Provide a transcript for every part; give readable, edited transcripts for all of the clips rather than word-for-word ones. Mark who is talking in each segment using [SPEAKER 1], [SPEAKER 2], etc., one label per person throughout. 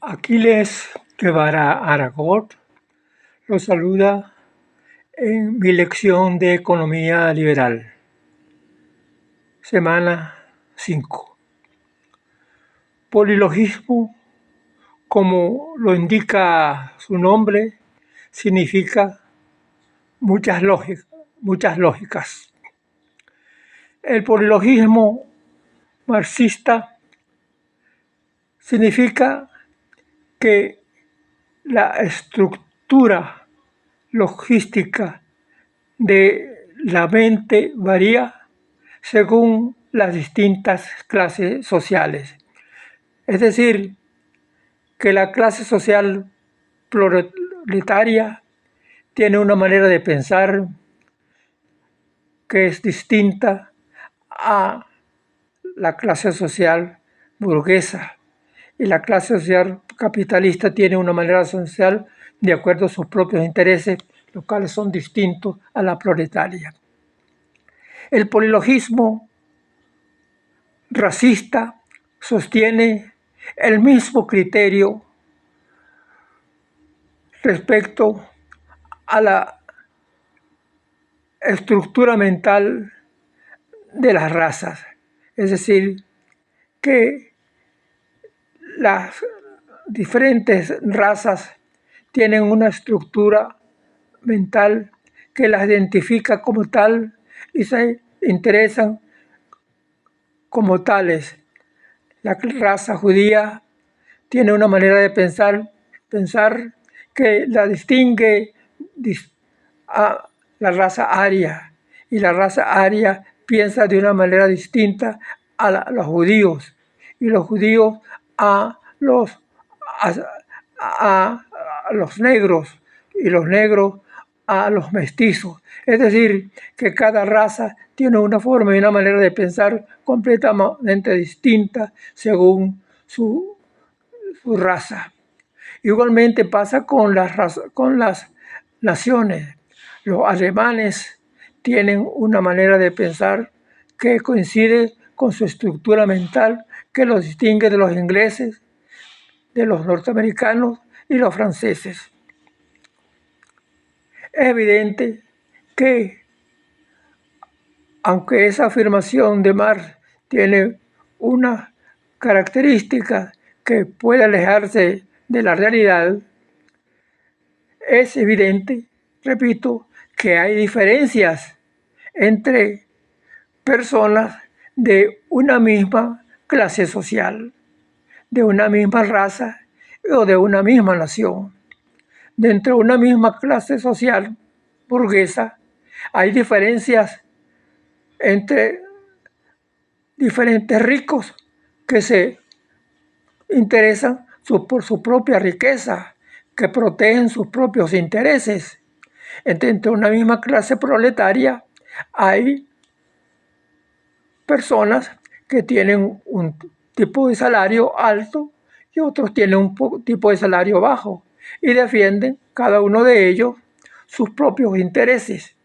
[SPEAKER 1] Aquiles Guevara Aragot los saluda en mi lección de Economía Liberal, semana 5. Polilogismo, como lo indica su nombre, significa muchas lógicas. El polilogismo marxista significa que la estructura logística de la mente varía según las distintas clases sociales. Es decir, que la clase social proletaria tiene una manera de pensar que es distinta a la clase social burguesa, y la clase social capitalista tiene una manera social de acuerdo a sus propios intereses, los cuales son distintos a la proletaria. El polilogismo racista sostiene el mismo criterio respecto a la estructura mental de las razas, es decir, que las diferentes razas tienen una estructura mental que las identifica como tal y se interesan como tales. La raza judía tiene una manera de pensar que la distingue a la raza aria, y la raza aria piensa de una manera distinta a los judíos, y los judíos a los negros, y los negros a los mestizos. Es decir, que cada raza tiene una forma y una manera de pensar completamente distinta según su raza. Igualmente pasa con las naciones. Los alemanes tienen una manera de pensar que coincide con su estructura mental, que los distingue de los ingleses, de los norteamericanos y los franceses. Es evidente que, aunque esa afirmación de Marx tiene una característica que puede alejarse de la realidad, es evidente, repito, que hay diferencias entre personas de una misma clase social, de una misma raza o de una misma nación. Dentro de una misma clase social burguesa hay diferencias entre diferentes ricos que se interesan por su propia riqueza, que protegen sus propios intereses. Dentro de una misma clase proletaria hay personas que tienen un tipo de salario alto y otros tienen un tipo de salario bajo, y defienden cada uno de ellos sus propios intereses.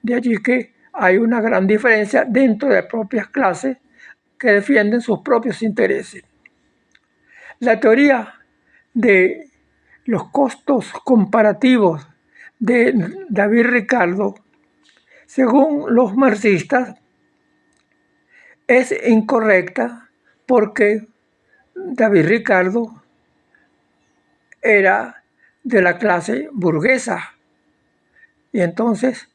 [SPEAKER 1] De allí que hay una gran diferencia dentro de las propias clases que defienden sus propios intereses. La teoría de los costos comparativos de David Ricardo, según los marxistas, es incorrecta porque David Ricardo era de la clase burguesa y entonces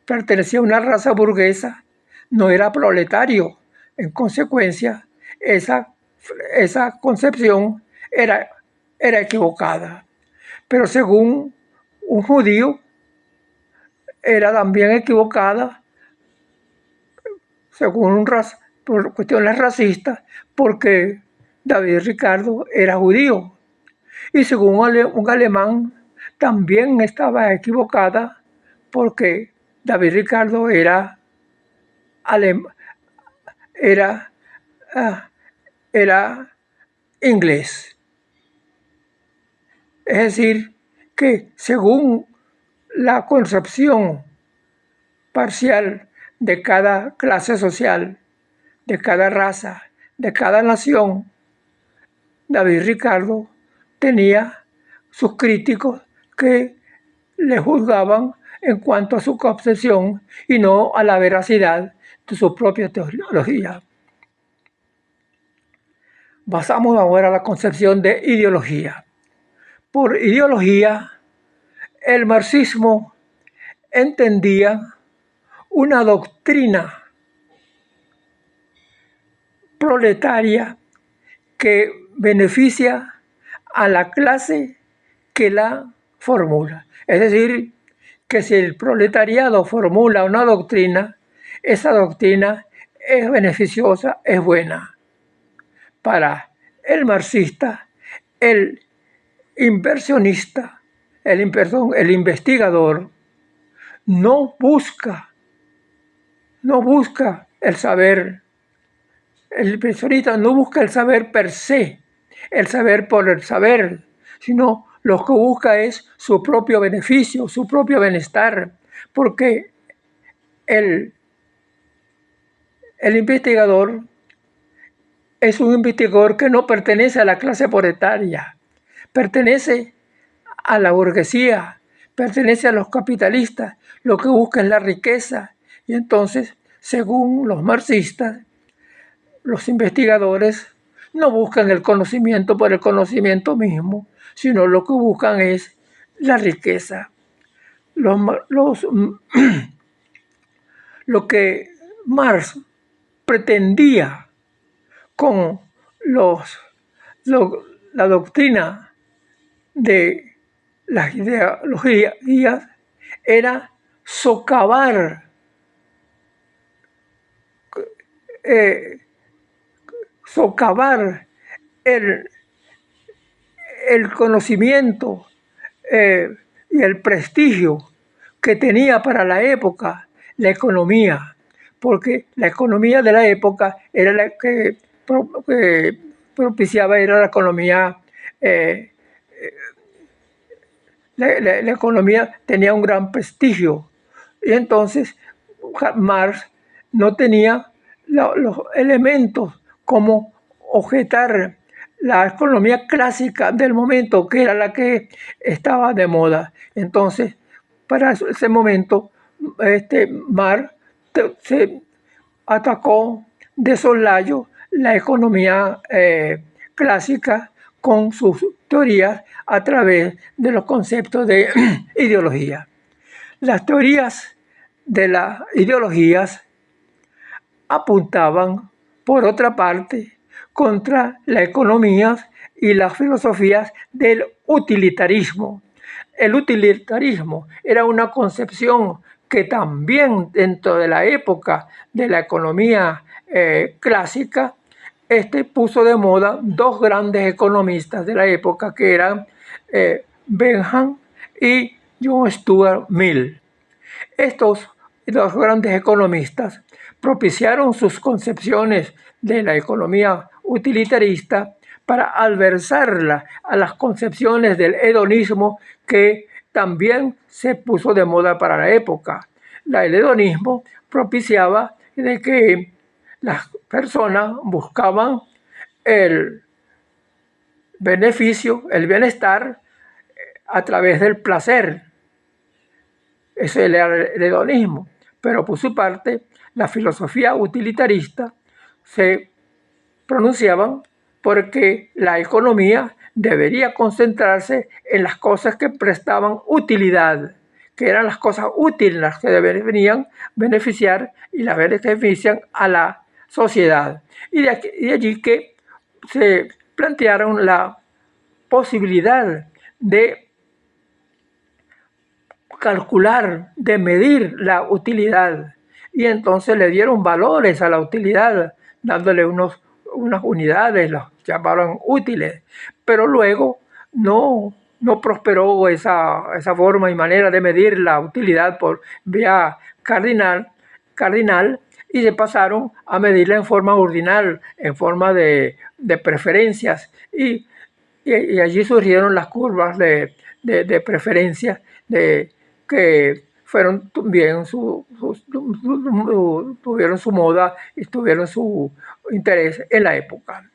[SPEAKER 1] pertenecía a una raza burguesa, no era proletario. En consecuencia, esa concepción era equivocada. Pero según un judío, era también equivocada, por cuestiones racistas, porque David Ricardo era judío. Y según un alemán, también estaba equivocada, porque David Ricardo era inglés. Es decir, que según la concepción parcial de cada clase social, de cada raza, de cada nación, David Ricardo tenía sus críticos que le juzgaban en cuanto a su concepción y no a la veracidad de su propia teología. Pasamos ahora a la concepción de ideología. Por ideología, el marxismo entendía una doctrina proletaria que beneficia a la clase que la formula. Es decir, que si el proletariado formula una doctrina, esa doctrina es beneficiosa, es buena. Para el marxista, el inversionista, el investigador, no busca el saber. El inversionista no busca el saber per se, el saber por el saber, sino lo que busca es su propio beneficio, su propio bienestar, porque el investigador es un investigador que no pertenece a la clase proletaria, pertenece a la burguesía, pertenece a los capitalistas, lo que busca es la riqueza. Y entonces, según los marxistas, los investigadores no buscan el conocimiento por el conocimiento mismo, sino lo que buscan es la riqueza. Lo que Marx pretendía con la doctrina de las ideologías era socavar el conocimiento y el prestigio que tenía para la época la economía, porque la economía de la época era la que propiciaba, era la economía, la economía tenía un gran prestigio, y entonces Marx no tenía los elementos como objetar la economía clásica del momento, que era la que estaba de moda. Entonces, para ese momento, Marx se atacó de soslayo la economía clásica con sus teorías a través de los conceptos de ideología. Las teorías de las ideologías apuntaban, por otra parte, contra la economía y las filosofías del utilitarismo. El utilitarismo era una concepción que también dentro de la época de la economía clásica, puso de moda dos grandes economistas de la época que eran Bentham y John Stuart Mill. Estos dos grandes economistas propiciaron sus concepciones de la economía utilitarista para adversarla a las concepciones del hedonismo que también se puso de moda para la época. El hedonismo propiciaba de que las personas buscaban el beneficio, el bienestar a través del placer. Ese era el hedonismo. Pero por su parte, la filosofía utilitarista se pronunciaban porque la economía debería concentrarse en las cosas que prestaban utilidad, que eran las cosas útiles las que deberían beneficiar y las benefician a la sociedad. Y de allí que se plantearon la posibilidad de calcular, de medir la utilidad. Y entonces le dieron valores a la utilidad, dándole unas unidades, los llamaron útiles. Pero luego no prosperó esa forma y manera de medir la utilidad por vía cardinal, y se pasaron a medirla en forma ordinal, en forma de preferencias. Y allí surgieron las curvas de preferencias que tuvieron su moda y tuvieron su interés en la época.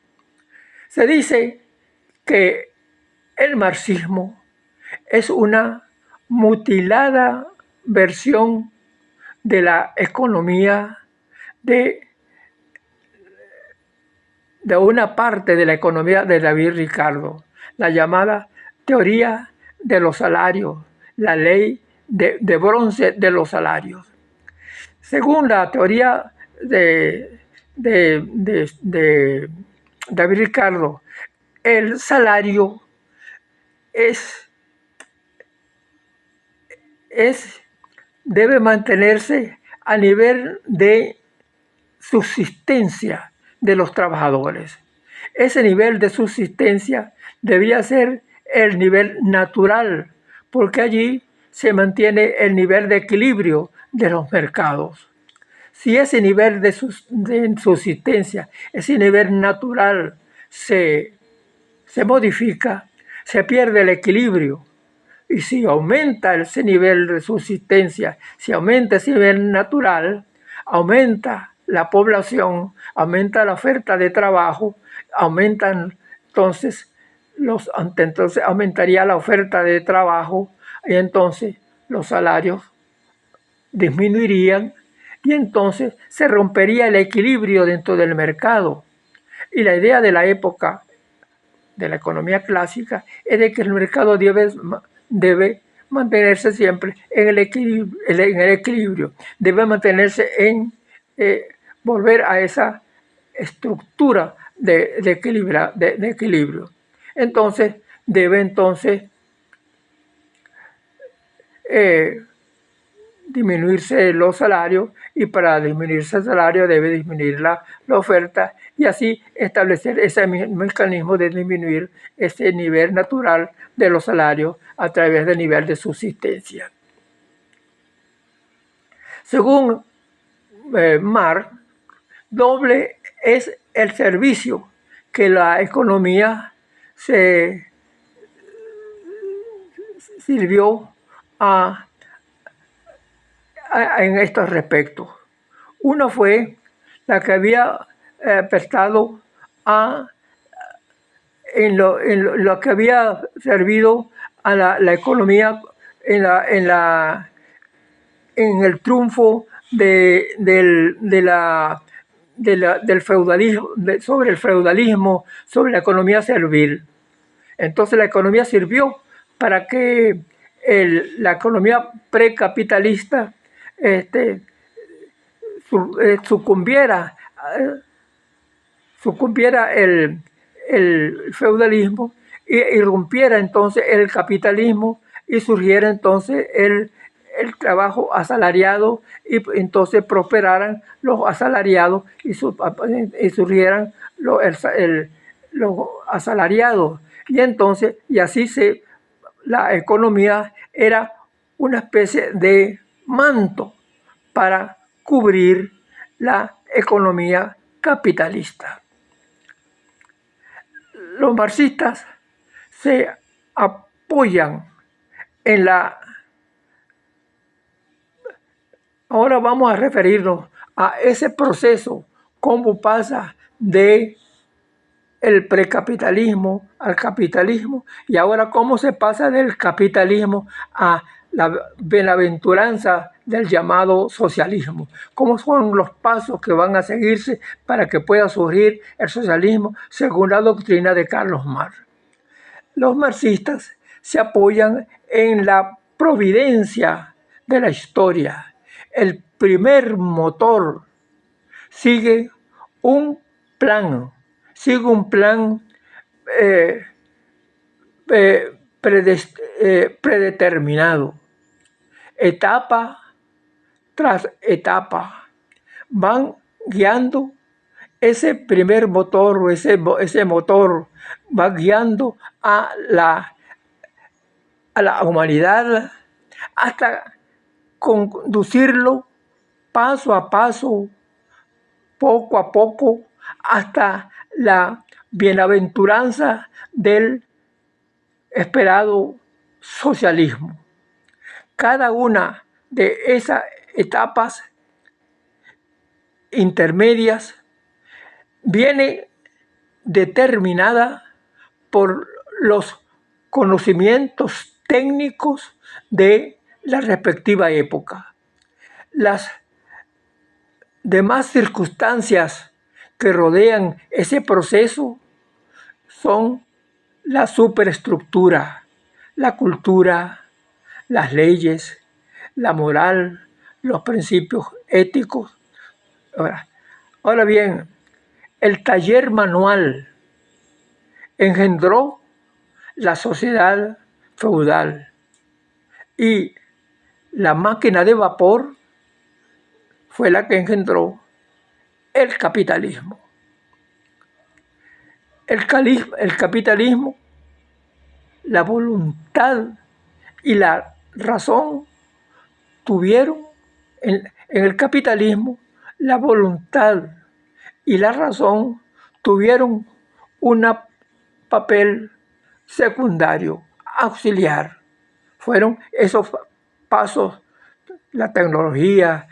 [SPEAKER 1] Se dice que el marxismo es una mutilada versión de la economía de una parte de la economía de David Ricardo, la llamada teoría de los salarios, la ley de bronce de los salarios. Según la teoría de David Ricardo, el salario debe mantenerse a nivel de subsistencia de los trabajadores. Ese nivel de subsistencia debía ser el nivel natural, porque allí se mantiene el nivel de equilibrio de los mercados. Si ese nivel de subsistencia, ese nivel natural se modifica, se pierde el equilibrio. Y si aumenta ese nivel de subsistencia, si aumenta ese nivel natural, aumenta la población, aumenta la oferta de trabajo, entonces aumentaría la oferta de trabajo y entonces los salarios disminuirían y entonces se rompería el equilibrio dentro del mercado. Y la idea de la época de la economía clásica es de que el mercado debe mantenerse siempre en el equilibrio, debe mantenerse en volver a esa estructura de equilibrio. Entonces, debe disminuirse los salarios y para disminuirse el salario debe disminuir la oferta y así establecer ese mecanismo de disminuir ese nivel natural de los salarios a través del nivel de subsistencia. Según Marx, doble es el servicio que la economía se sirvió en estos respectos. Uno fue la que había prestado en lo que había servido a la economía en el triunfo del feudalismo, sobre el feudalismo, sobre la economía servil. Entonces la economía sirvió para que la economía precapitalista sucumbiera el feudalismo y irrumpiera entonces el capitalismo y surgiera entonces el trabajo asalariado y entonces prosperaran los asalariados y surgieran los asalariados y entonces la economía era una especie de manto para cubrir la economía capitalista. Los marxistas se apoyan en la... Ahora vamos a referirnos a ese proceso, cómo pasa de el precapitalismo al capitalismo y ahora cómo se pasa del capitalismo a la bienaventuranza del llamado socialismo. ¿Cómo son los pasos que van a seguirse para que pueda surgir el socialismo según la doctrina de Carlos Marx? Los marxistas se apoyan en la providencia de la historia. El primer motor sigue un plan predeterminado, etapa tras etapa. Van guiando ese primer motor o ese motor va guiando a la humanidad hasta conducirlo paso a paso, poco a poco, hasta la bienaventuranza del esperado socialismo. Cada una de esas etapas intermedias viene determinada por los conocimientos técnicos de la respectiva época. Las demás circunstancias que rodean ese proceso son la superestructura, la cultura, las leyes, la moral, los principios éticos. Ahora bien, el taller manual engendró la sociedad feudal y la máquina de vapor fue la que engendró el capitalismo. El capitalismo, la voluntad y la razón tuvieron, en el capitalismo, la voluntad y la razón tuvieron un papel secundario, auxiliar. Fueron esos pasos, la tecnología,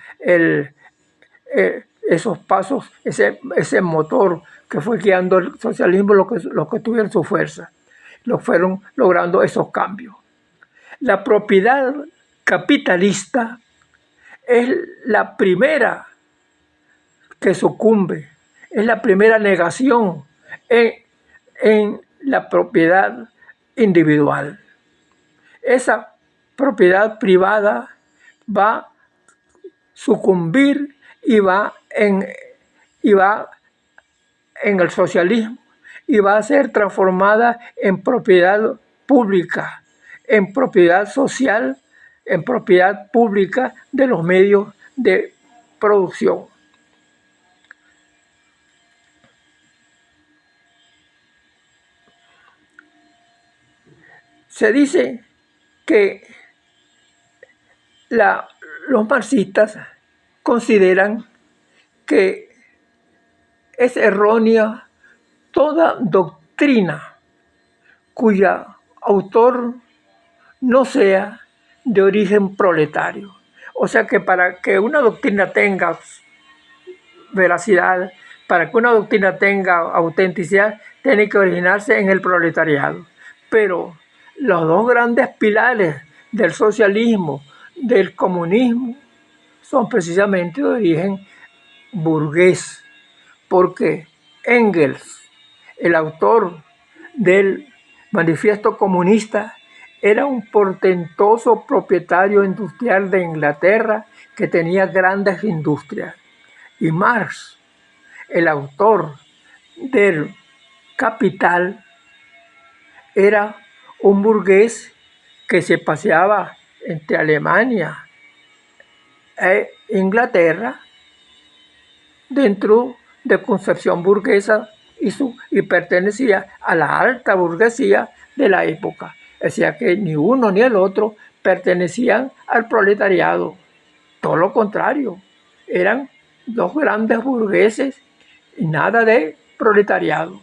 [SPEAKER 1] esos pasos, ese motor que fue guiando el socialismo, lo que tuvieron su fuerza, lo fueron logrando esos cambios. La propiedad capitalista es la primera que sucumbe, es la primera negación en la propiedad individual. Esa propiedad privada va a sucumbir y va en el socialismo y va a ser transformada en propiedad pública, en propiedad social, en propiedad pública de los medios de producción. Se dice que los marxistas consideran que es errónea toda doctrina cuya autor no sea de origen proletario. O sea que para que una doctrina tenga veracidad, para que una doctrina tenga autenticidad, tiene que originarse en el proletariado. Pero los dos grandes pilares del socialismo, del comunismo, son precisamente de origen burgués, porque Engels, el autor del Manifiesto Comunista, era un portentoso propietario industrial de Inglaterra que tenía grandes industrias. Y Marx, el autor del Capital, era un burgués que se paseaba entre Alemania e Inglaterra dentro de concepción burguesa y pertenecía a la alta burguesía de la época. O sea que ni uno ni el otro pertenecían al proletariado. Todo lo contrario, eran dos grandes burgueses y nada de proletariado.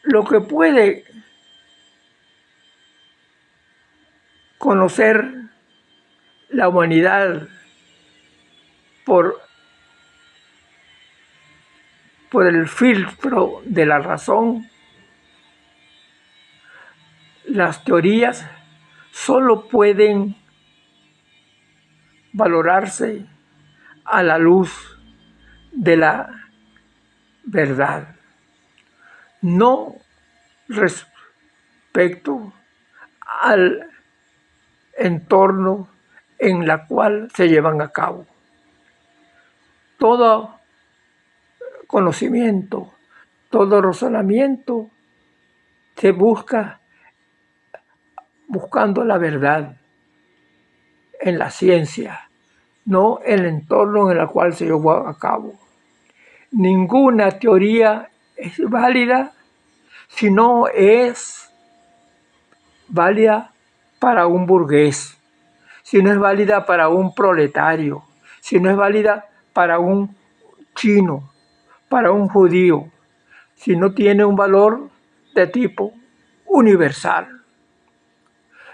[SPEAKER 1] Lo que puede conocer la humanidad por el filtro de la razón, las teorías solo pueden valorarse a la luz de la verdad, no respecto al entorno en la cual se llevan a cabo. Todo conocimiento, todo razonamiento se busca buscando la verdad en la ciencia, no en el entorno en el cual se llevó a cabo. Ninguna teoría es válida si no es válida para un burgués, si no es válida para un proletario, si no es válida para un chino, para un judío, si no tiene un valor de tipo universal.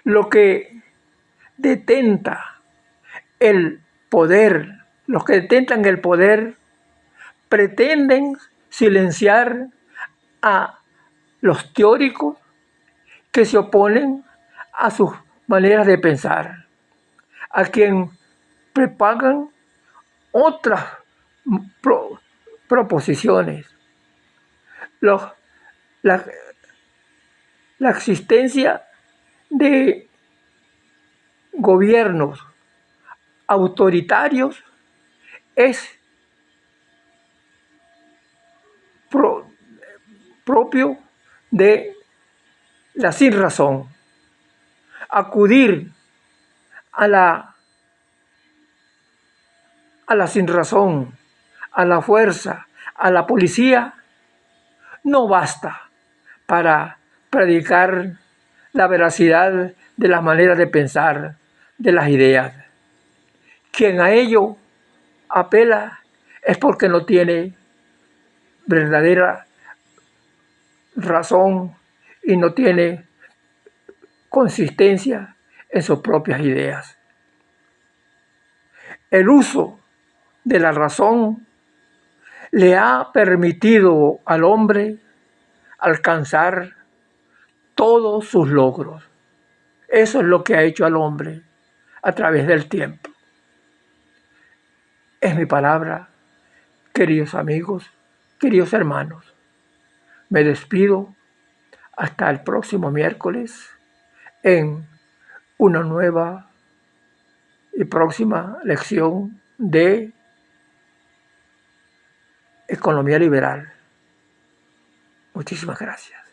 [SPEAKER 1] Lo que detenta el poder, los que detentan el poder, pretenden silenciar a los teóricos que se oponen a sus maneras de pensar, a quien propagan otras proposiciones. Los, la, la existencia de gobiernos autoritarios es propio de la sinrazón. Acudir a la sinrazón, a la fuerza, a la policía, no basta para predicar la veracidad de las maneras de pensar, de las ideas. Quien a ello apela es porque no tiene verdadera razón y no tiene consistencia en sus propias ideas. El uso de la razón le ha permitido al hombre alcanzar todos sus logros. Eso es lo que ha hecho al hombre a través del tiempo. Es mi palabra, queridos amigos, queridos hermanos. Me despido hasta el próximo miércoles en una nueva y próxima lección de economía liberal. Muchísimas gracias.